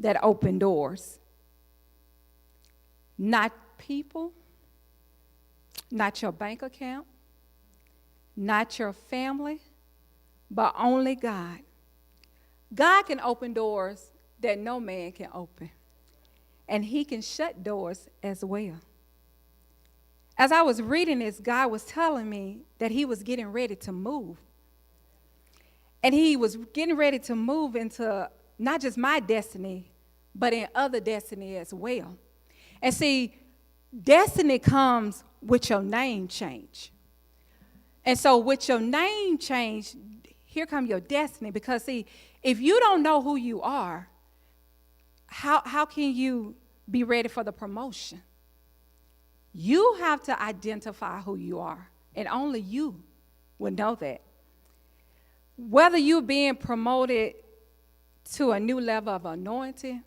that open doors. Not people, not your bank account, not your family, but only God. God can open doors that no man can open, and he can shut doors as well. As I was reading this, God was telling me that he was getting ready to move. And he was getting ready to move into not just my destiny, but in other destiny as well. And see, destiny comes with your name change. And so with your name change, here comes your destiny. Because see, if you don't know who you are, how can you be ready for the promotion? You have to identify who you are, and only you will know that. Whether you're being promoted to a new level of anointing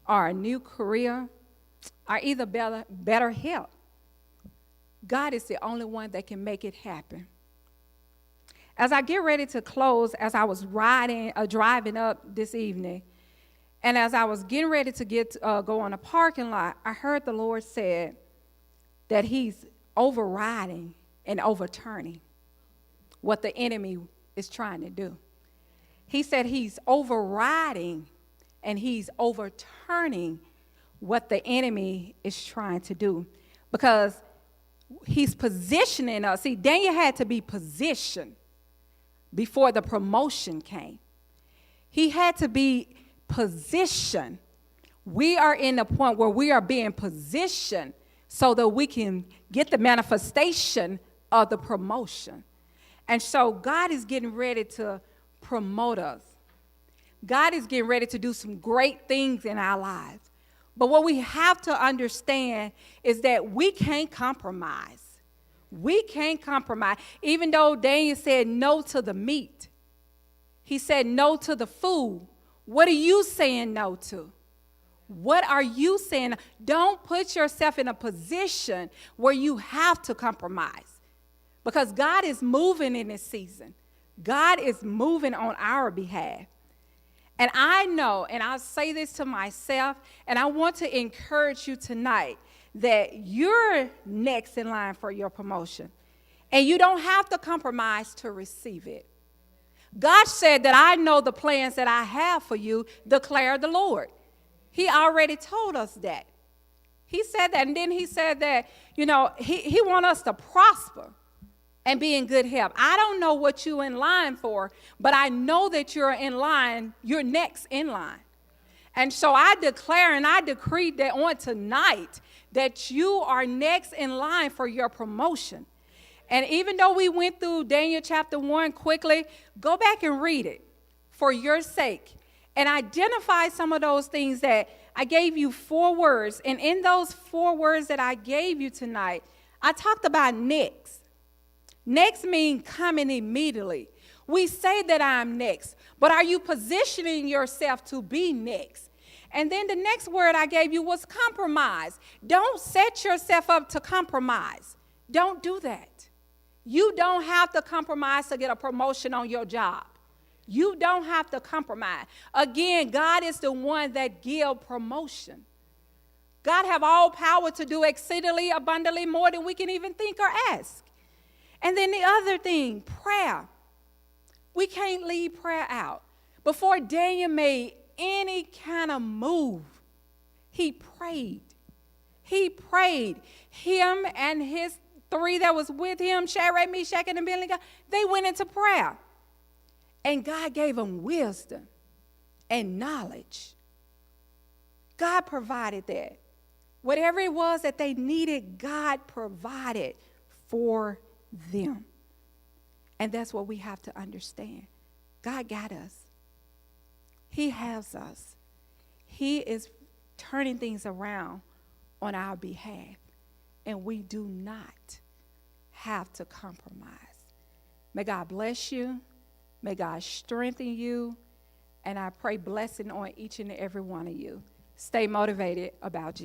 or a new career or either better health, God is the only one that can make it happen. As I get ready to close, as I was driving up this evening, and as I was getting ready to go on a parking lot, I heard the Lord said that he's overriding and overturning what the enemy is trying to do. He said he's overriding and he's overturning what the enemy is trying to do, because he's positioning us. See, Daniel had to be positioned before the promotion came. He had to be positioned. We are in a point where we are being positioned so that we can get the manifestation of the promotion. And so God is getting ready to promote us. God is getting ready to do some great things in our lives. But what we have to understand is that we can't compromise. We can't compromise. Even though Daniel said no to the meat, he said no to the food. What are you saying no to? What are you saying? Don't put yourself in a position where you have to compromise, because God is moving in this season. God is moving on our behalf. And I know, and I'll say this to myself, and I want to encourage you tonight that you're next in line for your promotion, and you don't have to compromise to receive it. God said that I know the plans that I have for you, declare the Lord. He already told us that. He said that, and then he said that, he wants us to prosper and be in good health. I don't know what you're in line for, but I know that you're in line, you're next in line. And so I declare and I decree that on tonight that you are next in line for your promotion. And even though we went through Daniel chapter 1 quickly, go back and read it for your sake and identify some of those things that I gave you 4 words. And in those 4 words that I gave you tonight, I talked about next. Next means coming immediately. We say that I'm next, but are you positioning yourself to be next? And then the next word I gave you was compromise. Don't set yourself up to compromise. Don't do that. You don't have to compromise to get a promotion on your job. You don't have to compromise. Again, God is the one that gives promotion. God have all power to do exceedingly abundantly more than we can even think or ask. And then the other thing, prayer. We can't leave prayer out. Before Daniel made any kind of move, he prayed. He prayed. Him and his 3 that was with him, Shadrach, Meshach, and Abednego, they went into prayer. And God gave them wisdom and knowledge. God provided that. Whatever it was that they needed, God provided for them. And that's what we have to understand. God got us. He has us. He is turning things around on our behalf. And we do not have to compromise. May God bless you. May God strengthen you. And I pray blessing on each and every one of you. Stay motivated about Jesus.